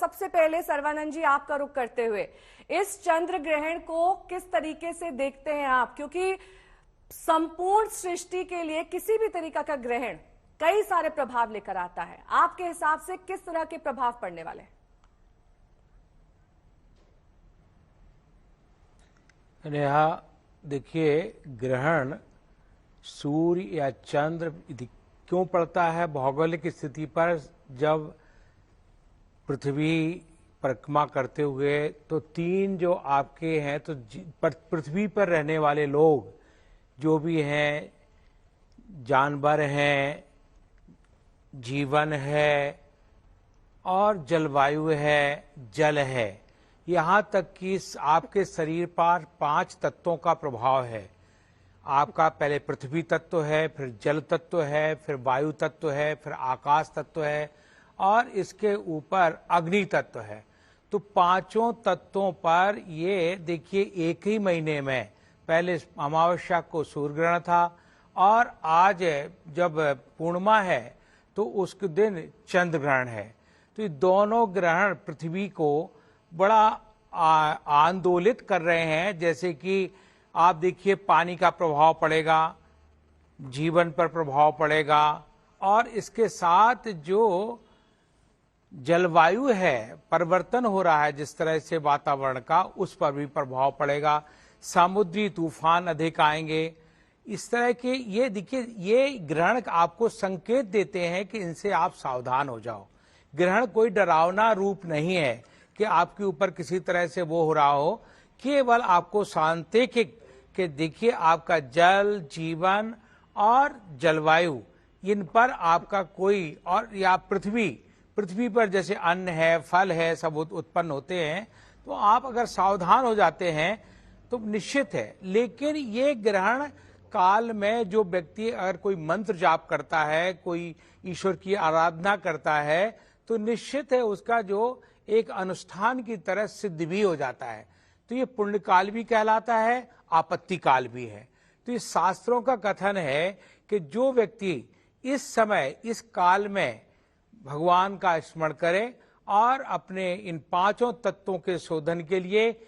सबसे पहले सर्वानंद जी आपका रुख करते हुए इस चंद्र ग्रहण को किस तरीके से देखते हैं आप, क्योंकि संपूर्ण सृष्टि के लिए किसी भी तरीका का ग्रहण कई सारे प्रभाव लेकर आता है। आपके हिसाब से किस तरह के प्रभाव पड़ने वाले हैं? नेहा, देखिए, ग्रहण सूर्य या चंद्र क्यों पड़ता है भौगोलिक स्थिति पर? जब पृथ्वी परिक्रमा करते हुए तो तीन जो आपके हैं, तो पृथ्वी पर रहने वाले लोग जो भी हैं, जानवर हैं, जीवन है और जलवायु है, जल है, यहाँ तक कि आपके शरीर पर 5 तत्वों का प्रभाव है। आपका पहले पृथ्वी तत्व है, फिर जल तत्व है, फिर वायु तत्व है, फिर आकाश तत्व है और इसके ऊपर अग्नि तत्व है। तो 5 तत्वों पर ये देखिए, एक ही महीने में पहले अमावस्या को सूर्य ग्रहण था और आज जब पूर्णिमा है तो उसके दिन चंद्र ग्रहण है। तो ये दोनों ग्रहण पृथ्वी को बड़ा आंदोलित कर रहे हैं। जैसे कि आप देखिए, पानी का प्रभाव पड़ेगा, जीवन पर प्रभाव पड़ेगा और इसके साथ जो जलवायु है, परिवर्तन हो रहा है जिस तरह से वातावरण का, उस पर भी प्रभाव पड़ेगा। समुद्री तूफान अधिक आएंगे। इस तरह के ये देखिए, ये ग्रहण आपको संकेत देते हैं कि इनसे आप सावधान हो जाओ। ग्रहण कोई डरावना रूप नहीं है कि आपके ऊपर किसी तरह से वो हो रहा हो, केवल आपको सांकेतिक कि देखिए, आपका जल, जीवन और जलवायु, इन पर आपका कोई, और या पृथ्वी पर जैसे अन्न है, फल है, सब उत्पन्न होते हैं। तो आप अगर सावधान हो जाते हैं तो निश्चित है। लेकिन ये ग्रहण काल में जो व्यक्ति अगर कोई मंत्र जाप करता है, कोई ईश्वर की आराधना करता है, तो निश्चित है उसका जो एक अनुष्ठान की तरह सिद्ध भी हो जाता है। तो ये पुण्य काल भी कहलाता है, आपत्ति काल भी है। तो इस शास्त्रों का कथन है कि जो व्यक्ति इस समय, इस काल में भगवान का स्मरण करे और अपने इन 5 तत्वों के शोधन के लिए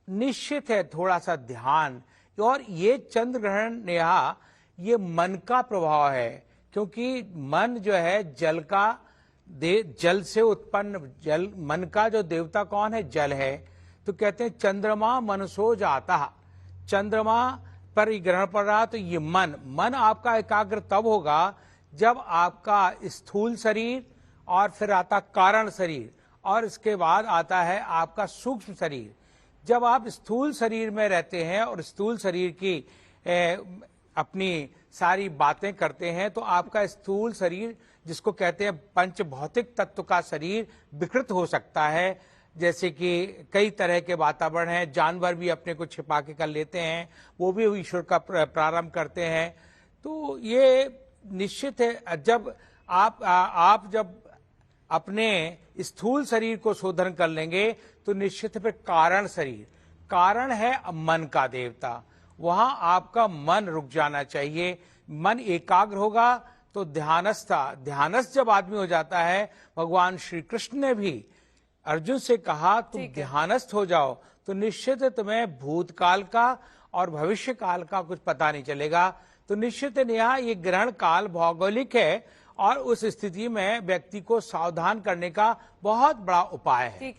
निश्चित है थोड़ा सा ध्यान। और ये चंद्र ग्रहण, नेहा, ये मन का प्रभाव है, क्योंकि मन जो है जल से उत्पन्न, जल, मन का जो देवता कौन है? जल है। तो कहते हैं चंद्रमा मनसो जाता। चंद्रमा पर ही ग्रहण पड़ रहा, तो ये मन आपका एकाग्र तब होगा जब आपका स्थूल शरीर और फिर आता कारण शरीर और इसके बाद आता है आपका सूक्ष्म शरीर। जब आप स्थूल शरीर में रहते हैं और स्थूल शरीर की अपनी सारी बातें करते हैं, तो आपका स्थूल शरीर, जिसको कहते हैं पंच भौतिक तत्व का शरीर, विकृत हो सकता है। जैसे कि कई तरह के वातावरण हैं, जानवर भी अपने को छिपा के कर लेते हैं, वो भी ईश्वर का प्रारंभ करते हैं। तो ये निश्चित है, जब आप जब अपने स्थूल शरीर को शोधन कर लेंगे तो निश्चित फिर कारण शरीर, कारण है मन का देवता, वहां आपका मन रुक जाना चाहिए। मन एकाग्र होगा तो ध्यानस्थ जब आदमी हो जाता है, भगवान श्री कृष्ण ने भी अर्जुन से कहा तुम ध्यानस्थ हो जाओ, तो निश्चित तुम्हें भूतकाल का और भविष्य काल का कुछ पता नहीं चलेगा। तो निश्चित नेहा, ये ग्रहण काल भौगोलिक है और उस स्थिति में व्यक्ति को सावधान करने का बहुत बड़ा उपाय है।